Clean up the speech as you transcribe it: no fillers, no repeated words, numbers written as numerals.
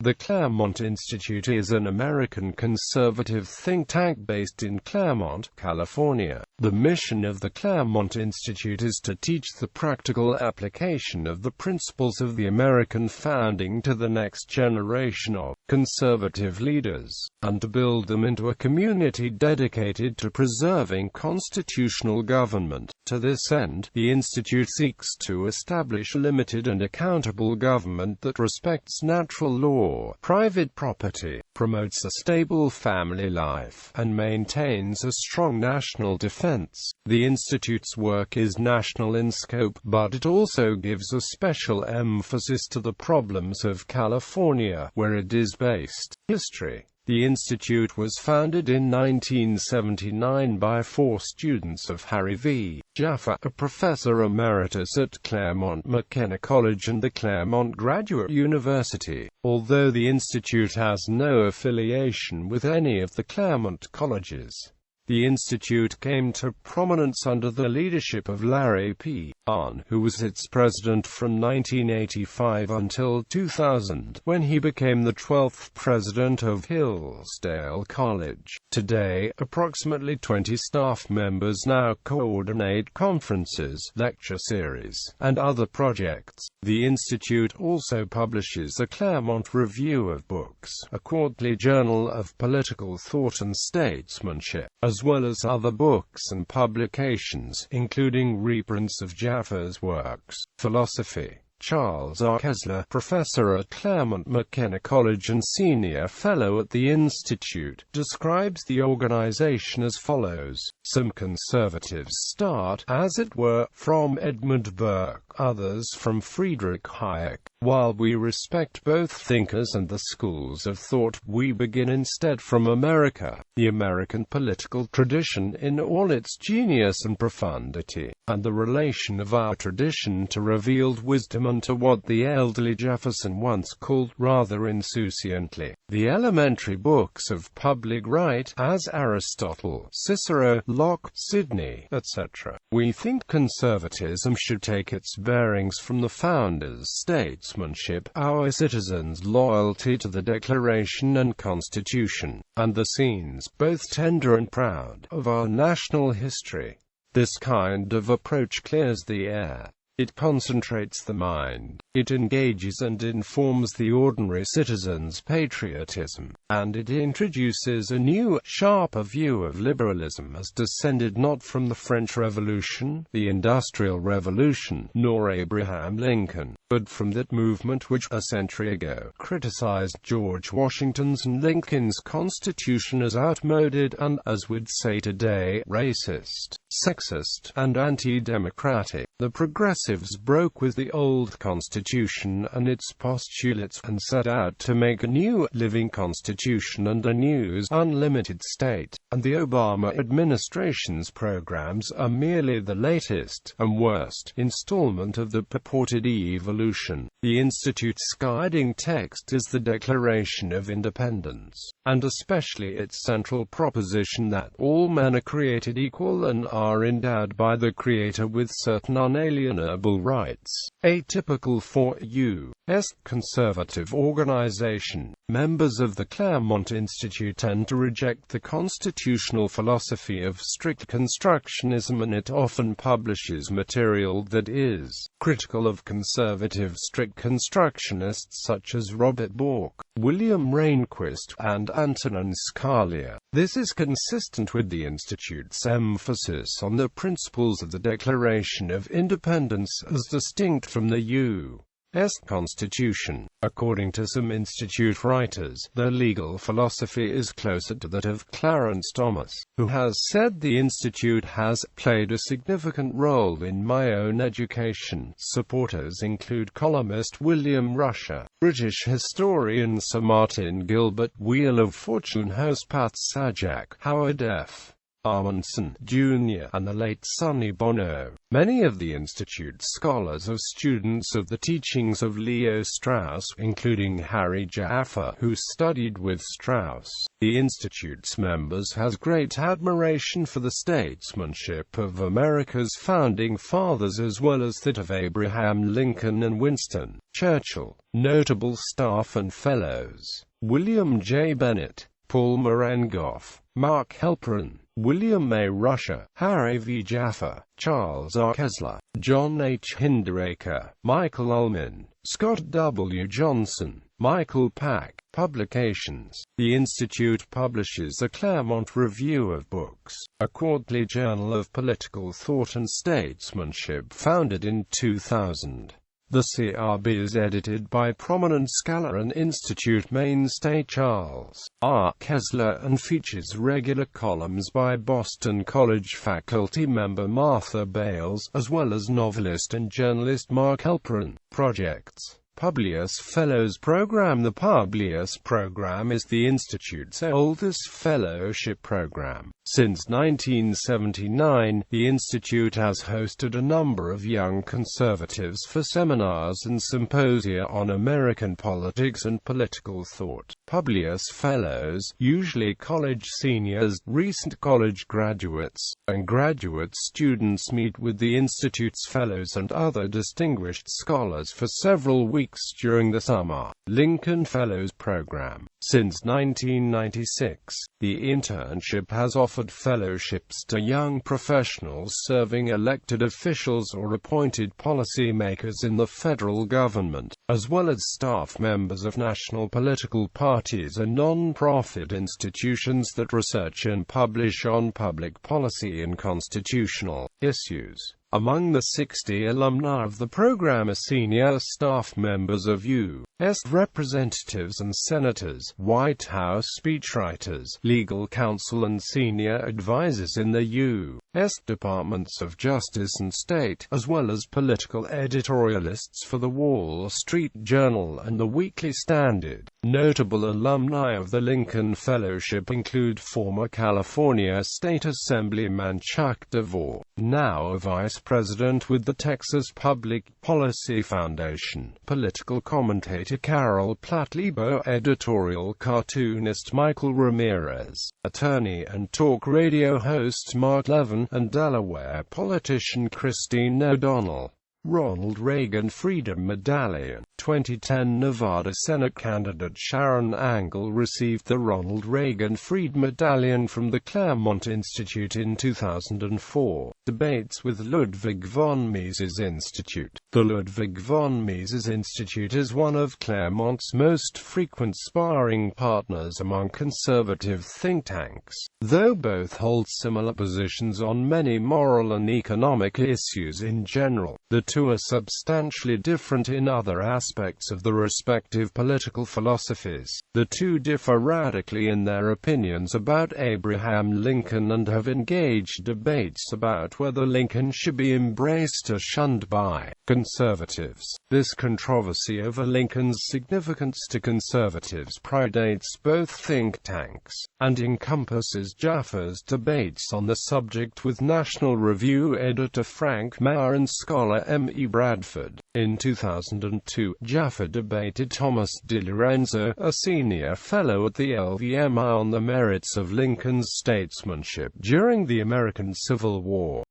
The Claremont Institute is an American conservative think tank based in Claremont, California. The mission of the Claremont Institute is to teach the practical application of the principles of the American founding to the next generation of conservative leaders, and to build them into a community dedicated to preserving constitutional government. To this end, the Institute seeks to establish a limited and accountable government that respects natural law, private property, promotes a stable family life, and maintains a strong national defense. The Institute's work is national in scope, but it also gives a special emphasis to the problems of California, where it is based. History. The Institute was founded in 1979 by 4 students of Harry V. Jaffa, a professor emeritus at Claremont-McKenna College and the Claremont Graduate University. Although the Institute has no affiliation with any of the Claremont colleges, the Institute came to prominence under the leadership of Larry P. Ahn, who was its president from 1985 until 2000, when he became the 12th president of Hillsdale College. Today, approximately 20 staff members now coordinate conferences, lecture series, and other projects. The Institute also publishes a Claremont Review of Books, a quarterly journal of political thought and statesmanship, as well as other books and publications, including reprints of Jaffa's works. Philosophy. Charles R. Kessler, professor at Claremont-McKenna College and senior fellow at the Institute, describes the organization as follows: some conservatives start, as it were, from Edmund Burke, others from Friedrich Hayek. While we respect both thinkers and the schools of thought, we begin instead from America, the American political tradition in all its genius and profundity, and the relation of our tradition to revealed wisdom and to what the elderly Jefferson once called, rather insouciantly, the elementary books of public right, as Aristotle, Cicero, Locke, Sidney, etc. We think conservatism should take its bearings from the founders' statesmanship, our citizens' loyalty to the Declaration and Constitution, and the scenes, both tender and proud, of our national history. This kind of approach clears the air. It concentrates the mind. It engages and informs the ordinary citizen's patriotism, and it introduces a new, sharper view of liberalism as descended not from the French Revolution, the Industrial Revolution, nor Abraham Lincoln, but from that movement which, a century ago, criticized George Washington's and Lincoln's Constitution as outmoded and, as we'd say today, racist, sexist, and anti-democratic. The progressives broke with the old Constitution and its postulates, and set out to make a new, living Constitution and a new, unlimited state, and the Obama administration's programs are merely the latest, and worst, installment of the purported evolution. The Institute's guiding text is the Declaration of Independence, and especially its central proposition that all men are created equal and are endowed by the Creator with certain unalienable rights. Atypical for U.S. conservative organization, members of the Claremont Institute tend to reject the constitutional philosophy of strict constructionism, and it often publishes material that is critical of conservative strict constructionists such as Robert Bork, William Rehnquist, and Antonin Scalia. This is consistent with the Institute's emphasis on the principles of the Declaration of Independence as distinct from the U.S. Constitution. According to some Institute writers, their legal philosophy is closer to that of Clarence Thomas, who has said the Institute has played a significant role in my own education. Supporters include columnist William Rusher, British historian Sir Martin Gilbert, Wheel of Fortune host Pat Sajak, Howard F. Amundsen, Jr., and the late Sonny Bono. Many of the Institute's scholars are students of the teachings of Leo Strauss, including Harry Jaffa, who studied with Strauss. The Institute's members has great admiration for the statesmanship of America's founding fathers as well as that of Abraham Lincoln and Winston Churchill. Notable staff and fellows: William J. Bennett, Paul Marengoff, Mark Halperin, William A. Rusher, Harry V. Jaffa, Charles R. Kessler, John H. Hinderaker, Michael Ullman, Scott W. Johnson, Michael Pack. Publications: the Institute publishes the Claremont Review of Books, a quarterly journal of political thought and statesmanship founded in 2000. The CRB is edited by prominent scholar and Institute mainstay Charles R. Kessler and features regular columns by Boston College faculty member Martha Bales, as well as novelist and journalist Mark Halperin. Projects: Publius Fellows Program. The Publius Program is the Institute's oldest fellowship program. Since 1979, the Institute has hosted a number of young conservatives for seminars and symposia on American politics and political thought. Publius Fellows, usually college seniors, recent college graduates, and graduate students meet with the Institute's fellows and other distinguished scholars for several weeks during the summer. Lincoln Fellows Program. Since 1996, the internship has offered fellowships to young professionals serving elected officials or appointed policymakers in the federal government, as well as staff members of national political parties and non-profit institutions that research and publish on public policy and constitutional issues. Among the 60 alumni of the program are senior staff members of U.S. representatives and senators, White House speechwriters, legal counsel and senior advisors in the U.S. Departments of Justice and State, as well as political editorialists for The Wall Street Journal and The Weekly Standard. Notable alumni of the Lincoln Fellowship include former California State Assemblyman Chuck DeVore, now a vice president with the Texas Public Policy Foundation, political commentator Carol Platt-Lebo, editorial cartoonist Michael Ramirez, attorney and talk radio host Mark Levin, and Delaware politician Christine O'Donnell. Ronald Reagan Freedom Medallion. 2010 Nevada Senate candidate Sharon Angle received the Ronald Reagan Freedom Medallion from the Claremont Institute in 2004. Debates with Ludwig von Mises Institute. The Ludwig von Mises Institute is one of Claremont's most frequent sparring partners among conservative think tanks. Though both hold similar positions on many moral and economic issues in general, the two are substantially different in other aspects of the respective political philosophies. The two differ radically in their opinions about Abraham Lincoln and have engaged debates about whether Lincoln should be embraced or shunned by conservatives. This controversy over Lincoln's significance to conservatives predates both think tanks, and encompasses Jaffa's debates on the subject with National Review editor Frank Maurer and scholar M. E. Bradford. In 2002, Jaffa debated Thomas DiLorenzo, a senior fellow at the LVMI, on the merits of Lincoln's statesmanship during the American Civil War.